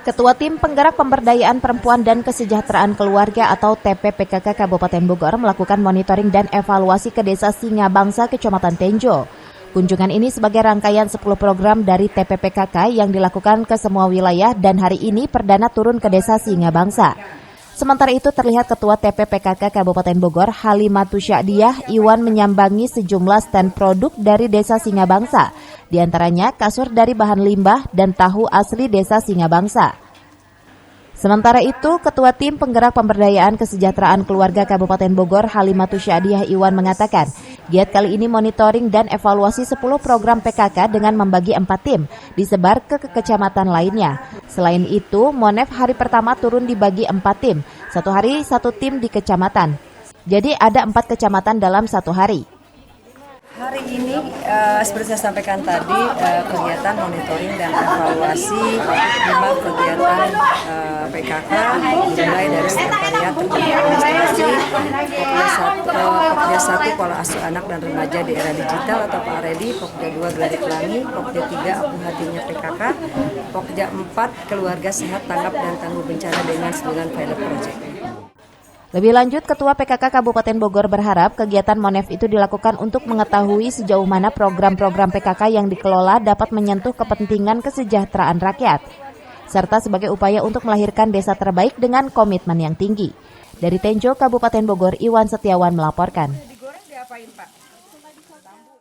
Ketua Tim Penggerak Pemberdayaan Perempuan dan Kesejahteraan Keluarga atau TPPKK Kabupaten Bogor melakukan monitoring dan evaluasi ke Desa Singabangsa, Kecamatan Tenjo. Kunjungan ini sebagai rangkaian 10 program dari TPPKK yang dilakukan ke semua wilayah dan hari ini perdana turun ke Desa Singabangsa. Sementara itu terlihat Ketua TPPKK Kabupaten Bogor Halimatus Sya'diyah Iwan menyambangi sejumlah stand produk dari Desa Singabangsa, diantaranya kasur dari bahan limbah dan tahu asli Desa Singabangsa. Sementara itu, Ketua Tim Penggerak Pemberdayaan Kesejahteraan Keluarga Kabupaten Bogor Halimatus Sya'diyah Iwan mengatakan, giat kali ini monitoring dan evaluasi 10 program PKK dengan membagi 4 tim, disebar ke kecamatan lainnya. Selain itu, Monef hari pertama turun dibagi 4 tim, satu hari 1 tim di kecamatan. Jadi ada 4 kecamatan dalam satu hari. Hari ini seperti saya sampaikan tadi, kegiatan monitoring dan evaluasi 5 kegiatan PKK mulai dari sekretariat administrasi, Pokja 1 Pola Asuh Anak dan Remaja di Era Digital atau Pak Redi, Pokja 2 Geladi Pelangi, Pokja 3 Aku Hatinya PKK, Pokja 4 Keluarga Sehat Tanggap dan Tangguh Bencana dengan 9 pilot project. Lebih lanjut, Ketua PKK Kabupaten Bogor berharap kegiatan Monef itu dilakukan untuk mengetahui sejauh mana program-program PKK yang dikelola dapat menyentuh kepentingan kesejahteraan rakyat, serta sebagai upaya untuk melahirkan desa terbaik dengan komitmen yang tinggi. Dari Tenjo, Kabupaten Bogor, Iwan Setiawan melaporkan. Digoreng diapain, Pak?